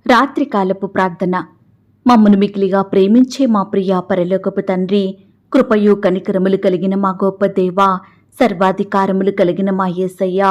రాత్రికాలపు ప్రార్థన. మమ్మను మిక్కిలిగా ప్రేమించే మా ప్రియ పరలోకపు తండ్రి, కృపయు కనికరములు కలిగిన మా గొప్ప దేవా, సర్వాధికారములు కలిగిన మా యేసయ్య,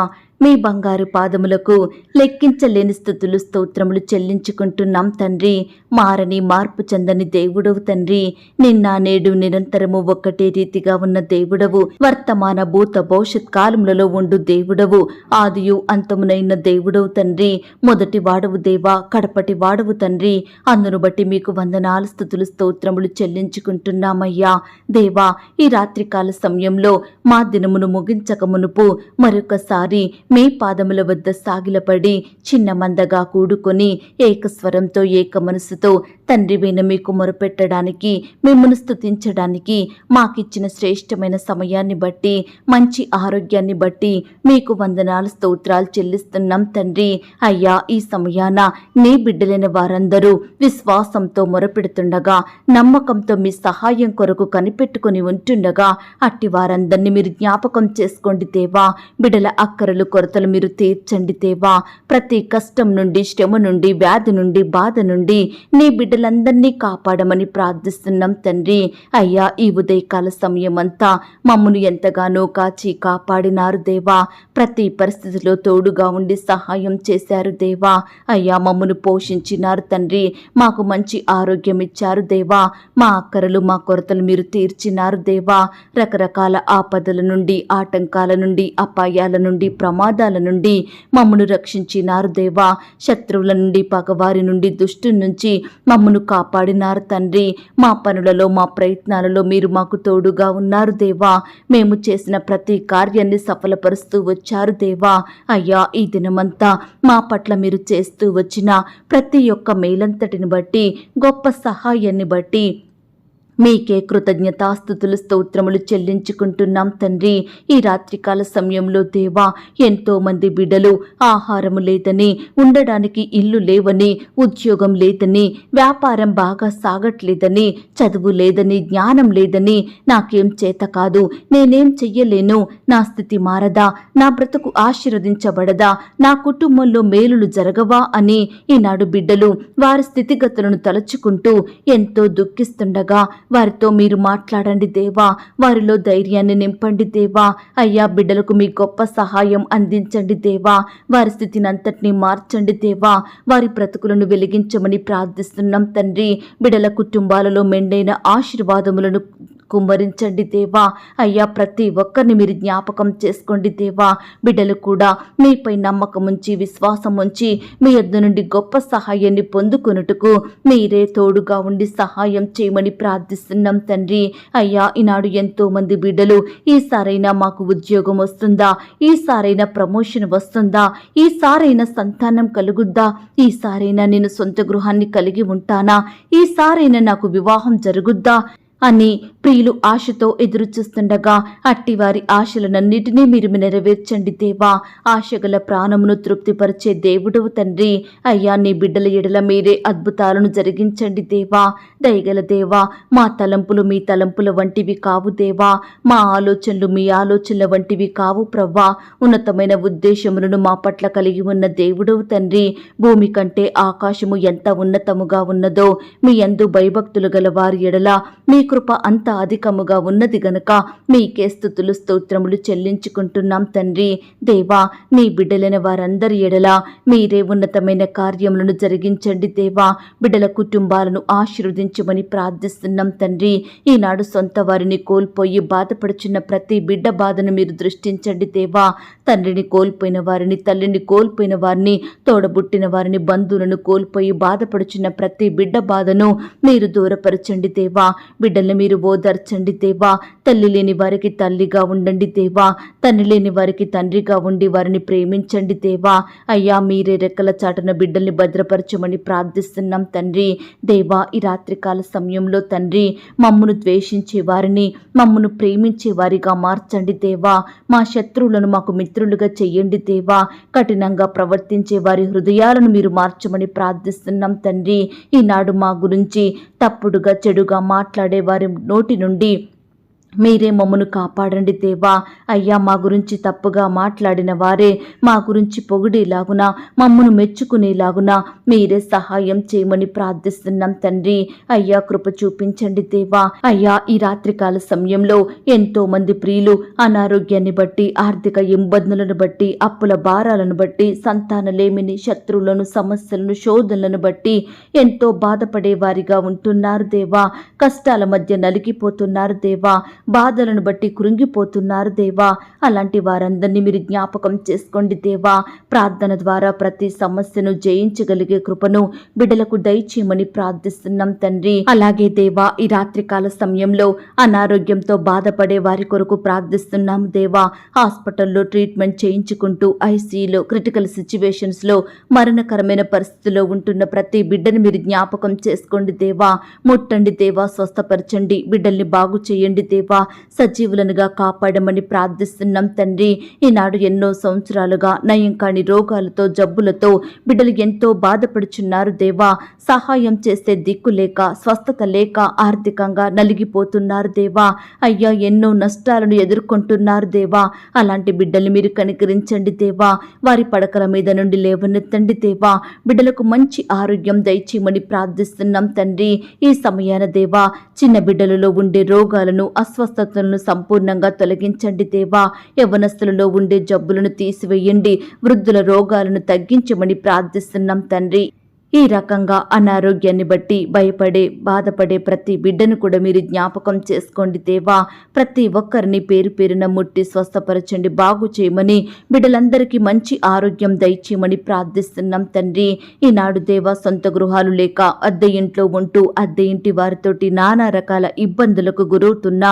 మీ బంగారు పాదములకు లెక్కించలేని స్తుతులు స్తోత్రములు చెల్లించుకుంటున్నాం తండ్రి. మారని మార్పు చెందని దేవుడవు తండ్రి. నిన్న నేడు నిరంతరము ఒక్కటే రీతిగా ఉన్న దేవుడవు. వర్తమాన భూత భవిష్యత్ కాలములలో ఉండు దేవుడవు. ఆదియు అంతమునైన దేవుడవు తండ్రి. మొదటి వాడవు దేవా, కడపటి వాడవు తండ్రి. అందును బట్టి మీకు వందనాలు స్తుతులు స్తోత్రములు చెల్లించుకుంటున్నామయ్యా. దేవా, ఈ రాత్రికాల సమయంలో మా దినమును ముగించక మునుపు మరొకసారి మీ పాదముల వద్ద సాగిలపడి చిన్న మందగా కూడుకొని ఏకస్వరంతో ఏక మనసుతో తండ్రివైన మీకు మొరపెట్టడానికి, మిమ్మల్ని స్తుతించడానికి మాకిచ్చిన శ్రేష్టమైన సమయాన్ని బట్టి, మంచి ఆరోగ్యాన్ని బట్టి మీకు వందనాలు స్తోత్రాలు చెల్లిస్తున్నాం తండ్రి. అయ్యా, ఈ సమయాన నీ బిడ్డలైన వారందరూ విశ్వాసంతో మొరపెడుతుండగా, నమ్మకంతో మీ సహాయం కొరకు కనిపెట్టుకుని ఉంటుండగా అట్టి వారందరినీ మీరు జ్ఞాపకం చేసుకోండి దేవా. బిడ్డల అక్కరలు కొరతలు మీరు తీర్చండి దేవా. ప్రతి కష్టం నుండి, శ్రమ నుండి, వ్యాధి నుండి, బాధ నుండి నీ బిడ్డలందరినీ కాపాడమని ప్రార్థిస్తున్నాం తండ్రి. అయ్యా, ఈ ఉదయకాల సమయం అంతా మమ్మను ఎంతగానో కాచి కాపాడినారు దేవా. ప్రతి పరిస్థితిలో తోడుగా ఉండి సహాయం చేశారు దేవా. అయ్యా, మమ్మను పోషించినారు తండ్రి. మాకు మంచి ఆరోగ్యం ఇచ్చారు దేవా. మా అక్కరలు మా కొరతలు మీరు తీర్చినారు దేవా. రకరకాల ఆపదల నుండి, ఆటంకాల నుండి, అపాయాల నుండి, ప్రమాదాల నుండి మమ్మను రక్షించినారు దేవా. శత్రువుల నుండి, పగవారి నుండి, దుష్టుల నుంచి మమ్మను కాపాడినారు తండ్రి. మా పనులలో, మా ప్రయత్నాలలో మీరు మాకు తోడుగా ఉన్నారు దేవా. మేము చేసిన ప్రతి కార్యాన్ని సఫలపరుస్తూ వచ్చారు దేవా. అయ్యా, ఈ దినమంతా మా పట్ల మీరు చేస్తూ వచ్చిన ప్రతి ఒక్క మేలంతటిని బట్టి, గొప్ప సహాయాన్ని బట్టి మీకే కృతజ్ఞతాస్తుతులు స్తోత్రములు చెల్లించుకుంటున్నాం తండ్రి. ఈ రాత్రికాల సమయంలో దేవా, ఎంతో మంది బిడ్డలు ఆహారము లేదని, ఉండడానికి ఇల్లు లేవని, ఉద్యోగం లేదని, వ్యాపారం బాగా సాగట్లేదని, చదువు లేదని, జ్ఞానం లేదని, నాకేం చేత కాదు, నేనేం చెయ్యలేను, నా స్థితి మారదా, నా బ్రతుకు ఆశీర్వదించబడదా, నా కుటుంబంలో మేలులు జరగవా అని ఈనాడు బిడ్డలు వారి స్థితిగతులను తలుచుకుంటూ ఎంతో దుఃఖిస్తుండగా వారితో మీరు మాట్లాడండి దేవా. వారిలో ధైర్యాన్ని నింపండి దేవా. అయ్యా, బిడ్డలకు మీ గొప్ప సహాయం అందించండి దేవా. వారి స్థితిని అంతటినీ మార్చండి దేవా. వారి బ్రతుకులను వెలిగించమని ప్రార్థిస్తున్నాం తండ్రి. బిడ్డల కుటుంబాలలో మెండైన ఆశీర్వాదములను కుమ్మరించండి దేవా. అయ్యా, ప్రతి ఒక్కరిని మీరు జ్ఞాపకం చేసుకోండి దేవా. బిడ్డలు కూడా మీపై నమ్మకం ఉంచి, విశ్వాసం ఉంచి మీ యొద్ద నుండి గొప్ప సహాయాన్ని పొందుకొనుటకు మీరే తోడుగా ఉండి సహాయం చేయమని ప్రార్థిస్తున్నాం తండ్రి. అయ్యా, ఈనాడు ఎంతో మంది బిడ్డలు ఈసారైనా మాకు ఉద్యోగం వస్తుందా, ఈసారైనా ప్రమోషన్ వస్తుందా, ఈసారైనా సంతానం కలుగుద్దా, ఈసారైనా నేను సొంత గృహాన్ని కలిగి ఉంటానా, ఈసారైనా నాకు వివాహం జరుగుద్దా అని ప్రియులు ఆశతో ఎదురు చూస్తుండగా అట్టి వారి ఆశలనన్నిటినీ మీరు నెరవేర్చండి దేవా. ఆశగల ప్రాణమును తృప్తిపరిచే దేవుడవు తండ్రి. అయ్యా, నీ బిడ్డల ఎడల మీరే అద్భుతాలను జరిగించండి దేవా. దయగల దేవా, మా తలంపులు మీ తలంపుల వంటివి కావు దేవా. మా ఆలోచనలు మీ ఆలోచనల వంటివి కావు ప్రవ్వా. ఉన్నతమైన ఉద్దేశములను మా పట్ల కలిగి ఉన్న దేవుడవు తండ్రి. భూమి కంటే ఆకాశము ఎంత ఉన్నతముగా ఉన్నదో మీ యందు భయభక్తులు గల వారి ఎడల మీ కృప అంత అధికముగా ఉన్నది గనుక మీకే స్తుతులు స్తోత్రములు చెల్లించుకుంటున్నాం తండ్రి. దేవా, నీ బిడ్డలైన వారందరి ఎడల మీరే ఉన్నతమైన కార్యములను జరిగించండి దేవా. బిడ్డల కుటుంబాలను ఆశీర్వదించమని ప్రార్థిస్తున్నాం తండ్రి. ఈనాడు సొంత వారిని కోల్పోయి బాధపడుచున్న ప్రతి బిడ్డ బాధను మీరు దృష్టించండి దేవా. తండ్రిని కోల్పోయిన వారిని, తల్లిని కోల్పోయిన వారిని, తోడబుట్టిన వారిని, బంధువులను కోల్పోయి బాధపడుచున్న ప్రతి బిడ్డ బాధను మీరు దూరపరచండి దేవా. బిడ్డల్ని మీరు ఓదార్చండి దేవా. తల్లి లేని వారికి తల్లిగా ఉండండి దేవా. తండ్రి లేని వారికి తండ్రిగా ఉండి వారిని ప్రేమించండి దేవా. అయ్యా, మీరే రెక్కల చాటున బిడ్డల్ని భద్రపరచమని ప్రార్థిస్తున్నాం తండ్రి. దేవా, ఈ రాత్రికాల సమయంలో తండ్రి, మమ్మను ద్వేషించే వారిని మమ్మను ప్రేమించే వారిగా మార్చండి దేవా. మా శత్రువులను మాకు మిత్రులుగా చెయ్యండి దేవా. కఠినంగా ప్రవర్తించే వారి హృదయాలను మీరు మార్చమని ప్రార్థిస్తున్నాం తండ్రి. ఈనాడు మా గురించి తప్పుడుగా చెడుగా మాట్లాడే వారి నోటి నుండి మీరే మమ్మను కాపాడండి దేవా. అయ్యా, మా గురించి తప్పుగా మాట్లాడిన వారే మా గురించి పొగిడేలాగున, మమ్మను మెచ్చుకునేలాగున మీరే సహాయం చేయమని ప్రార్థిస్తున్నాం తండ్రి. అయ్యా, కృప చూపించండి దేవా. అయ్యా, ఈ రాత్రికాల సమయంలో ఎంతో మంది ప్రియులు అనారోగ్యాన్ని బట్టి, ఆర్థిక ఇబ్బందులను బట్టి, అప్పుల భారాలను బట్టి, సంతానలేమిని, శత్రువులను, సమస్యలను, శోధనలను బట్టి ఎంతో బాధపడే వారిగా ఉంటున్నారు దేవా. కష్టాల మధ్య నలిగిపోతున్నారు దేవా. బాధలను బట్టి కృంగిపోతున్నారు దేవా. అలాంటి వారందరినీ మీరు జ్ఞాపకం చేసుకోండి దేవా. ప్రార్థన ద్వారా ప్రతి సమస్యను జయించగలిగే కృపను బిడ్డలకు దయచేయమని ప్రార్థిస్తున్నాం తండ్రి. అలాగే దేవా, ఈ రాత్రికాల సమయంలో అనారోగ్యంతో బాధపడే వారి కొరకు ప్రార్థిస్తున్నాము దేవా. హాస్పిటల్లో ట్రీట్మెంట్ చేయించుకుంటూ ఐసీయూలో, క్రిటికల్ సిచ్యువేషన్స్ లో, మరణకరమైన పరిస్థితుల్లో ఉంటున్న ప్రతి బిడ్డను మీరు జ్ఞాపకం చేసుకోండి దేవా. ముట్టండి దేవా, స్వస్థపరచండి, బిడ్డల్ని బాగు చేయండి దేవా. సజీవులనుగా కాపాడమని ప్రార్థిస్తున్నాం తండ్రి. ఈనాడు ఎన్నో సంవత్సరాలుగా నయం కాని రోగాలతో, జబ్బులతో బిడ్డలు ఎంతో బాధపడుచున్నారు దేవా. సహాయం చేసే దిక్కు లేక, స్వస్థత లేక ఆర్థికంగా నలిగిపోతున్నారు దేవా. అయ్యా, ఎన్నో నష్టాలను ఎదుర్కొంటున్నారు దేవా. అలాంటి బిడ్డల్ని మీరు కనికరించండి దేవా. వారి పడకల మీద నుండి లేవనెత్తండి దేవా. బిడ్డలకు మంచి ఆరోగ్యం దయచేయమని ప్రార్థిస్తున్నాం తండ్రి. ఈ సమయాన దేవా, చిన్న బిడ్డలలో ఉండే రోగాలను, అస్వస్థతలను సంపూర్ణంగా తొలగించండి దేవా. యవ్వనస్తులలో ఉండే జబ్బులను తీసివేయండి. వృద్ధుల రోగాలను తగ్గించమని ప్రార్థిస్తున్నాం తండ్రి. ఈ రకంగా అనారోగ్యాన్ని బట్టి భయపడే, బాధపడే ప్రతి బిడ్డను కూడా మీరు జ్ఞాపకం చేసుకోండి దేవా. ప్రతి ఒక్కరిని పేరు పేరున ముట్టి స్వస్థపరచండి, బాగు చేయమని, బిడ్డలందరికీ మంచి ఆరోగ్యం దయచేయమని ప్రార్థిస్తున్నాం తండ్రి. ఈనాడు దేవా, సొంత గృహాలు లేక అద్దె ఇంట్లో ఉంటూ అద్దె ఇంటి వారితోటి నానా రకాల ఇబ్బందులకు గురవుతున్న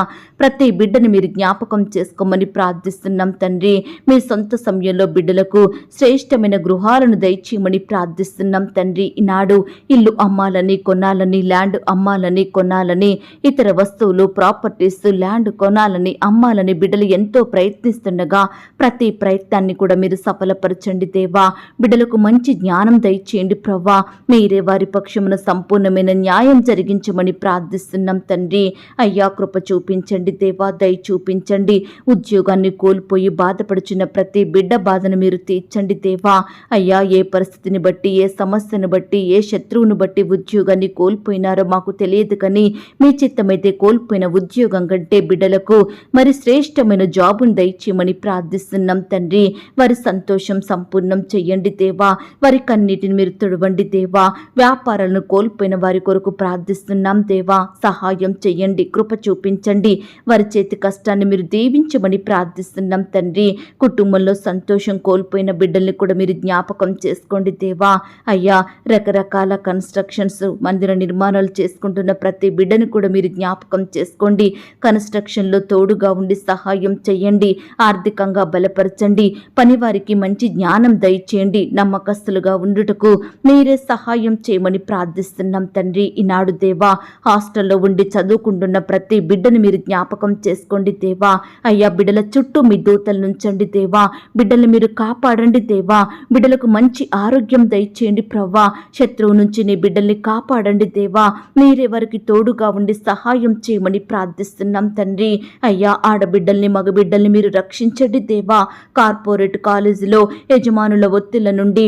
ప్రతి బిడ్డను మీరు జ్ఞాపకం చేసుకోమని ప్రార్థిస్తున్నాం తండ్రి. మీ సొంత సమయంలో బిడ్డలకు శ్రేష్టమైన గృహాలను దయచేయమని ప్రార్థిస్తున్నాం తండ్రి. ఈనాడు ఇల్లు అమ్మాలని, కొనాలని, ల్యాండ్ అమ్మాలని, కొనాలని, ఇతర వస్తువులు, ప్రాపర్టీస్, ల్యాండ్ కొనాలని, అమ్మాలని బిడ్డలు ఎంతో ప్రయత్నిస్తుండగా ప్రతి ప్రయత్నాన్ని కూడా మీరు సఫలపరచండి దేవా. బిడ్డలకు మంచి జ్ఞానం దయచేయండి ప్రవ్వా. మీరే వారి పక్షమున సంపూర్ణమైన న్యాయం జరిగించమని ప్రార్థిస్తున్నాం తండ్రి. అయ్యా, కృప చూపించండి దేవా, దయ చూపించండి. ఉద్యోగాన్ని కోల్పోయి బాధపడుచున్న ప్రతి బిడ్డ బాధను మీరు తీర్చండి దేవా. అయ్యా, ఏ పరిస్థితిని బట్టి, ఏ సమస్యను బట్టి, ఏ శత్రువును బట్టి ఉద్యోగాన్ని కోల్పోయినారో మాకు తెలియదు, కానీ మీ చిత్తమైతే కోల్పోయిన ఉద్యోగం కంటే బిడ్డలకు మరి శ్రేష్టమైన జాబును దయచేయమని ప్రార్థిస్తున్నాం తండ్రి. వారి సంతోషం సంపూర్ణం చెయ్యండి దేవా. వారి కన్నీటిని మీరు తుడవండి దేవా. వ్యాపారాలను కోల్పోయిన వారి కొరకు ప్రార్థిస్తున్నాం దేవా. సహాయం చెయ్యండి, కృప చూపించండి. వారి చేతి కష్టాన్ని మీరు దీవించమని ప్రార్థిస్తున్నాం తండ్రి. కుటుంబంలో సంతోషం కోల్పోయిన బిడ్డల్ని కూడా మీరు జ్ఞాపకం చేసుకోండి దేవా. అయ్యా, రకరకాల కన్స్ట్రక్షన్స్, మందిర నిర్మాణాలు చేసుకుంటున్న ప్రతి బిడ్డను కూడా మీరు జ్ఞాపకం చేసుకోండి. కన్స్ట్రక్షన్లో తోడుగా ఉండి సహాయం చేయండి. ఆర్థికంగా బలపరచండి. పనివారికి మంచి జ్ఞానం దయచేయండి. నమ్మకస్తులుగా ఉండుటకు మీరే సహాయం చేయమని ప్రార్థిస్తున్నాం తండ్రి. ఈనాడు దేవా, హాస్టల్లో ఉండి చదువుకుంటున్న ప్రతి బిడ్డను మీరు జ్ఞాపకం చేసుకోండి దేవా. అయ్యా, బిడ్డల చుట్టూ మీ దూతలు నుంచండి దేవా. బిడ్డల్ని మీరు కాపాడండి దేవా. బిడ్డలకు మంచి ఆరోగ్యం దయచేయండి ప్రవ్వా. శత్రువు నుంచి నీ బిడ్డల్ని కాపాడండి దేవా. మీరే వారికి తోడుగా ఉండి సహాయం చేయమని ప్రార్థిస్తున్నాం తండ్రి. అయ్యా, ఆడబిడ్డల్ని, మగబిడ్డల్ని మీరు రక్షించండి దేవా. కార్పొరేట్ కాలేజీలో యజమానుల ఒత్తిళ్ల నుండి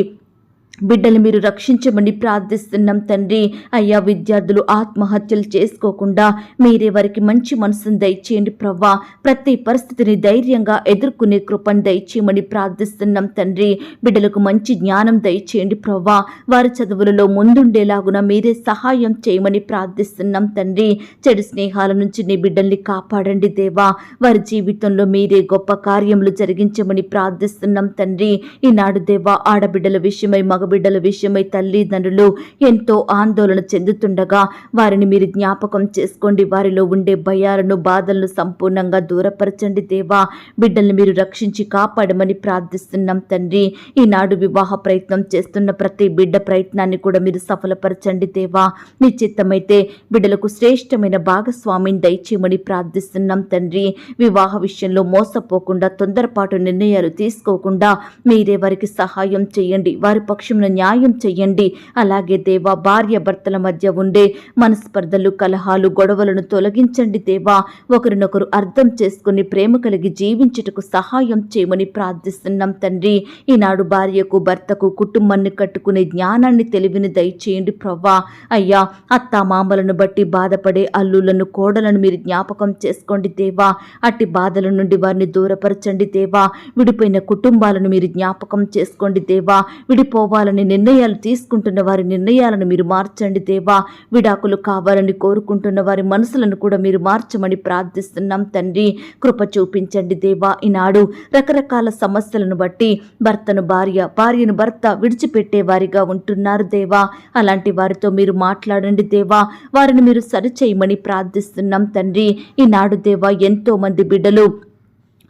బిడ్డలు మీరు రక్షించమని ప్రార్థిస్తున్నాం తండ్రి. అయ్యా, విద్యార్థులు ఆత్మహత్యలు చేసుకోకుండా మీరే వారికి మంచి మనసును దయచేయండి ప్రవ్వా. ప్రతి పరిస్థితిని ధైర్యంగా ఎదుర్కొనే కృపను దయచేయమని ప్రార్థిస్తున్నాం తండ్రి. బిడ్డలకు మంచి జ్ఞానం దయచేయండి ప్రవ్వా. వారి చదువులలో ముందుండేలాగున మీరే సహాయం చేయమని ప్రార్థిస్తున్నాం తండ్రి. చెడు స్నేహాల నుంచి నీ బిడ్డల్ని కాపాడండి దేవా. వారి జీవితంలో మీరే గొప్ప కార్యములు జరిగించమని ప్రార్థిస్తున్నాం తండ్రి. ఈనాడు దేవా, ఆడబిడ్డల విషయమై, మగబిడ్డల విషయమై తల్లిదండ్రులు ఎంతో ఆందోళన చెందుతుండగా వారిని మీరు జ్ఞాపకం చేసుకోండి. వారిలో ఉండే భయాలను, బాధలను సంపూర్ణంగా దూరపరచండి దేవా. బిడ్డల్ని మీరు రక్షించి కాపాడమని ప్రార్థిస్తున్నాం తండ్రి. ఈనాడు వివాహ ప్రయత్నం చేస్తున్న ప్రతి బిడ్డ ప్రయత్నాన్ని కూడా మీరు సఫలపరచండి దేవా. మీ చిత్తమైతే బిడ్డలకు శ్రేష్టమైన భాగస్వామిని దయచేయమని ప్రార్థిస్తున్నాం తండ్రి. వివాహ విషయంలో మోసపోకుండా, తొందరపాటు నిర్ణయాలు తీసుకోకుండా మీరే వారికి సహాయం చేయండి. వారి పక్షం పక్షమున న్యాయం చెయ్యండి. అలాగే దేవా, భార్య భర్తల మధ్య ఉండే మనస్పర్ధలు, కలహాలు, గొడవలను తొలగించండి దేవా. ఒకరినొకరు అర్థం చేసుకుని ప్రేమ కలిగి జీవించుటకు సహాయం చేయమని ప్రార్థిస్తున్నాం తండ్రి. ఈనాడు భార్యకు, భర్తకు, కుటుంబాన్ని కట్టుకునే జ్ఞానాన్ని, తెలివిని దయచేయండి ప్రవ్వా. అయ్యా, అత్తామామలను బట్టి బాధపడే అల్లులను, కోడలను మీరు జ్ఞాపకం చేసుకోండి దేవా. అట్టి బాధల నుండి వారిని దూరపరచండి దేవా. విడిపోయిన కుటుంబాలను మీరు జ్ఞాపకం చేసుకోండి దేవా. విడిపోవాలని నిర్ణయాలు తీసుకుంటున్న వారి నిర్ణయాలను మీరు మార్చండి దేవా. విడాకులు కావాలని కోరుకుంటున్న వారి మనసులను కూడా మీరు మార్చమని ప్రార్థిస్తున్నాం తండ్రి. కృప చూపించండి దేవా. ఈనాడు రకరకాల సమస్యలను బట్టి భర్తను భార్య, భార్యను భర్త విడిచిపెట్టే వారిగా ఉంటున్నారు దేవా. అలాంటి వారితో మీరు మాట్లాడండి దేవా. వారిని మీరు సరిచేయమని ప్రార్థిస్తున్నాం తండ్రి. ఈనాడు దేవా, ఎంతో మంది బిడ్డలు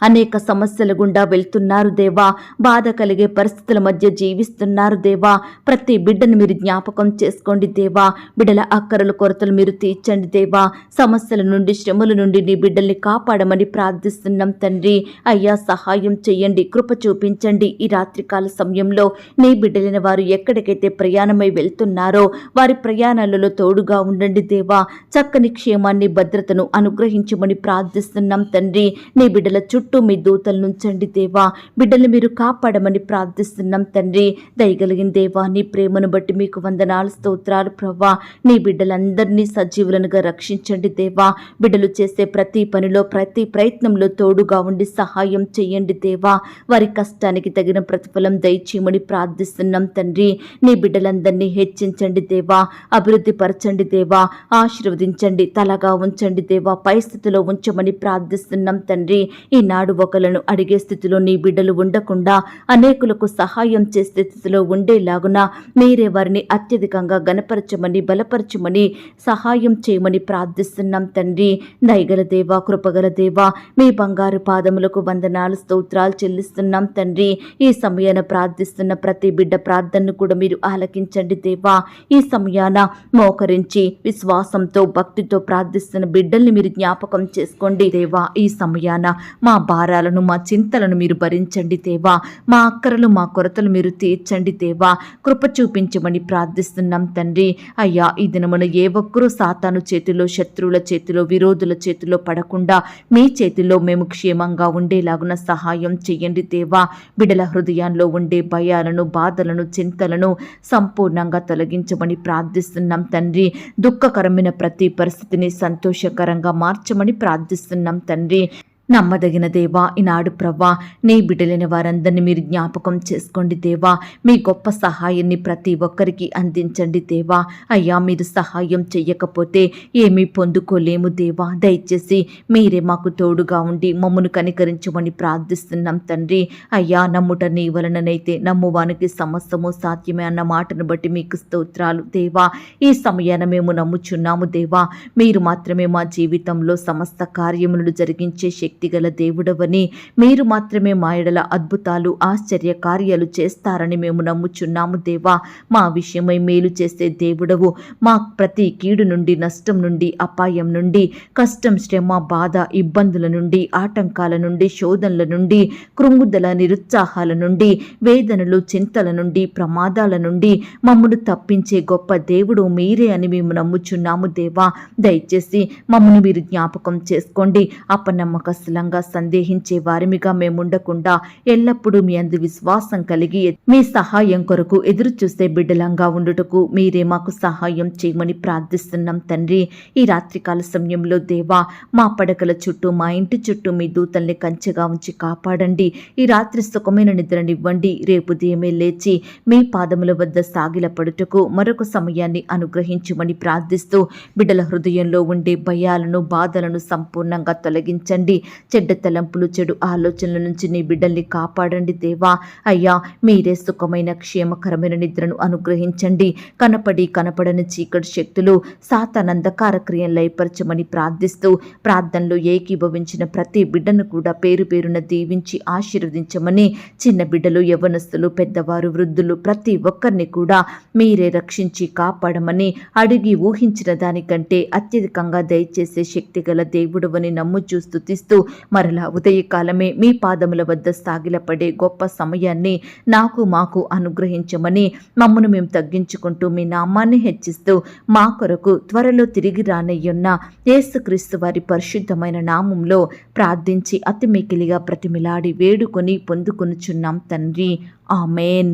అనేక సమస్యల గుండా వెళ్తున్నారు దేవా. బాధ కలిగే పరిస్థితుల మధ్య జీవిస్తున్నారు దేవా. ప్రతి బిడ్డను మీరు జ్ఞాపకం చేసుకోండి దేవా. బిడ్డల అక్కరల కొరతలు మీరు తీర్చండి దేవా. సమస్యల నుండి, శ్రమల నుండి నీ బిడ్డల్ని కాపాడమని ప్రార్థిస్తున్నాం తండ్రి. అయ్యా, సహాయం చెయ్యండి, కృప చూపించండి. ఈ రాత్రికాల సమయంలో నీ బిడ్డలైన వారు ఎక్కడికైతే ప్రయాణమై వెళ్తున్నారో వారి ప్రయాణాలలో తోడుగా ఉండండి దేవా. చక్కని క్షేమాన్ని, భద్రతను అనుగ్రహించమని ప్రార్థిస్తున్నాం తండ్రి. నీ బిడ్డల చుట్టూ మీ దూతలు నుంచండి దేవా. బిడ్డలు మీరు కాపాడమని ప్రార్థిస్తున్నాం తండ్రి. దయగలిగిన దేవా, నీ ప్రేమను బట్టి మీకు వందనాలు, స్తోత్రాలు ప్రవ్వా. నీ బిడ్డలందరినీ సజీవులనుగా రక్షించండి దేవా. బిడ్డలు చేసే ప్రతి పనిలో, ప్రతి ప్రయత్నంలో తోడుగా ఉండి సహాయం చేయండి దేవా. వారి కష్టానికి తగిన ప్రతిఫలం దయచేయమని ప్రార్థిస్తున్నాం తండ్రి. నీ బిడ్డలందరినీ హెచ్చించండి దేవా. అభివృద్ధి పరచండి దేవా. ఆశీర్వదించండి, తలగా ఉంచండి దేవా. పై స్థితిలో ఉంచమని ప్రార్థిస్తున్నాం తండ్రి. ఈనాడు ఒకలను అడిగే స్థితిలో నీ బిడ్డలు ఉండకుండా అనేకులకు సహాయం చేసే స్థితిలో ఉండేలాగున మీరే వారిని అత్యధికంగా గణపరచమని, బలపరచమని, సహాయం చేయమని ప్రార్థిస్తున్నాం తండ్రి. దయగల దేవా, కృపగల దేవా, మీ బంగారు పాదములకు వందనాలు, స్తోత్రాలు చెల్లిస్తున్నాం తండ్రి. ఈ సమయాన ప్రార్థిస్తున్న ప్రతి బిడ్డ ప్రార్థనను కూడా మీరు ఆలకించండి దేవా. ఈ సమయాన మోకరించి విశ్వాసంతో, భక్తితో ప్రార్థిస్తున్న బిడ్డల్ని మీరు జ్ఞాపకం చేసుకోండి దేవా. ఈ సమయాన మా భారాలను, మా చింతలను మీరు భరించండి దేవా. మా అక్కరలు, మా కొరతలు మీరు తీర్చండి దేవా. కృప చూపించమని ప్రార్థిస్తున్నాం తండ్రి. అయ్యా, ఈ దినమున ఏ ఒక్కరూ సాతాను చేతిలో, శత్రువుల చేతిలో, విరోధుల చేతిలో పడకుండా మీ చేతిలో మేము క్షేమంగా ఉండేలాగున సహాయం చేయండి దేవా. బిడల హృదయాల్లో ఉండే భయాలను, బాధలను, చింతలను సంపూర్ణంగా తొలగించమని ప్రార్థిస్తున్నాం తండ్రి. దుఃఖకరమైన ప్రతి పరిస్థితిని సంతోషకరంగా మార్చమని ప్రార్థిస్తున్నాం తండ్రి. నమ్మదగిన దేవా, ఈనాడు ప్రవ్వా, నీ బిడ్డలైన వారందరినీ మీరు జ్ఞాపకం చేసుకోండి దేవా. మీ గొప్ప సహాయాన్ని ప్రతి ఒక్కరికి అందించండి దేవా. అయ్యా, మీరు సహాయం చెయ్యకపోతే ఏమీ పొందుకోలేము దేవా. దయచేసి మీరే మాకు తోడుగా ఉండి మమ్మను కనికరించమని ప్రార్థిస్తున్నాం తండ్రి. అయ్యా, నమ్ముట నీ వలననైతే నమ్మువానికి సమస్తము సాధ్యమే అన్న మాటను బట్టి మీకు స్తోత్రాలు దేవా. ఈ సమయాన మేము నమ్ముచున్నాము దేవా. మీరు మాత్రమే మా జీవితంలో సమస్త కార్యములను జరిగించే శక్తిగల దేవుడవని, మీరు మాత్రమే మా ఎడల అద్భుతాలు, ఆశ్చర్య కార్యాలు చేస్తారని మేము నమ్ముచున్నాము దేవా. మా విషయమై మేలు చేసే దేవుడవు. మా ప్రతి కీడు నుండి, నష్టం నుండి, అపాయం నుండి, కష్టం, శ్రమ, బాధ, ఇబ్బందుల నుండి, ఆటంకాల నుండి, శోధనల నుండి, కృంగుదల, నిరుత్సాహాల నుండి, వేదనలు, చింతల నుండి, ప్రమాదాల నుండి మమ్మను తప్పించే గొప్ప దేవుడు మీరే అని మేము నమ్ముచున్నాము దేవా. దయచేసి మమ్మను మీరు జ్ఞాపకం చేసుకోండి. అపనమ్మకస్తులంగా, సందేహించే వారిమిగా మేముండకుండా ఎల్లప్పుడూ మీ అందు విశ్వాసం కలిగి మీ సహాయం కొరకు ఎదురు చూసే బిడ్డలంగా ఉండుటకు మీరే మాకు సహాయం చేయమని ప్రార్థిస్తున్నాం తండ్రి. ఈ రాత్రికాల సమయంలో దేవా, మా పడకల చుట్టూ, మా ఇంటి చుట్టూ మీ దూతల్ని కంచెగా ఉంచి కాపాడండి. ఈ రాత్రి సుఖమైన నిద్రనివ్వండి. రేపు ఉదయమే లేచి మీ పాదముల వద్ద సాగిలపడుటకు మరొక సమయాన్ని అనుగ్రహించమని ప్రార్థిస్తూ బిడ్డల హృదయంలో ఉండే భయాలను, బాధలను సంపూర్ణంగా తొలగించండి. చెడ్డ తలంపులు, చెడు ఆలోచనల నుంచి నీ బిడ్డల్ని కాపాడండి దేవా. అయ్యా, మీరే సుఖమైన, క్షేమకరమైన నిద్రను అనుగ్రహించండి. కనపడని చీకటి శక్తులు, సాతానంధకార క్రియలు లయపరచమని ప్రార్థిస్తూ ప్రార్థనలో ఏకీభవించిన ప్రతి బిడ్డను కూడా పేరు పేరున దీవించి ఆశీర్వదించమని, చిన్న బిడ్డలు, యవ్వనస్తులు, పెద్దవారు, వృద్ధులు ప్రతి ఒక్కరిని కూడా మీరే రక్షించి కాపాడమని, అడిగి ఊహించిన దానికంటే అత్యధికంగా దయచేసే శక్తిగల దేవుడవని నమ్ముచూ స్తుతిస్తూ మరలా ఉదయకాలమే మీ పాదముల వద్ద సాగిలపడే గొప్ప సమయాన్ని నాకు మాకు అనుగ్రహించమని మమ్మను మేము తగ్గించుకుంటూ మీ నామాన్ని హెచ్చిస్తూ మా కొరకు త్వరలో తిరిగి రానయ్యున్న యేసుక్రీస్తు వారి పరిశుద్ధమైన నామంలో ప్రార్థించి అతి మికిలిగా ప్రతిమిలాడి వేడుకొని పొందుకొనుచున్నాం తండ్రి, ఆమేన్.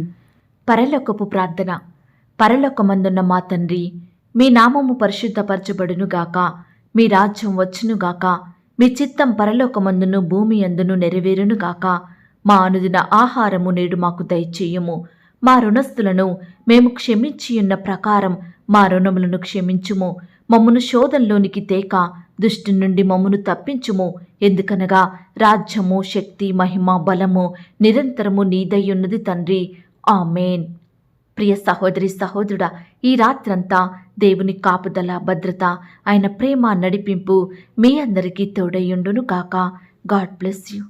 పరలోకపు ప్రార్థన. పరలోకమందున్న మా తండ్రి, మీ నామము పరిశుద్ధపరచబడునుగాక, మీ రాజ్యం వచ్చునుగాక, మీ చిత్తం పరలోకమందును భూమి అందును నెరవేరునుగాక. మా అనుదిన ఆహారము నేడు మాకు దయచేయుము. మా రుణస్థులను మేము క్షమించియున్న ప్రకారం మా రుణములను క్షమించుము. మమ్మను శోధంలోనికి తేక దుష్టి నుండి మమ్మను తప్పించుము. ఎందుకనగా రాజ్యము, శక్తి, మహిమ, బలము నిరంతరము నీదయ్యున్నది తండ్రి, ఆమేన్. ప్రియ సహోదరి సహోదరుడా, ఈ రాత్రంతా దేవుని కాపుదల, భద్రత, ఆయన ప్రేమ, నడిపింపు మీ అందరికీ తోడయ్యుండును గాక. God bless you.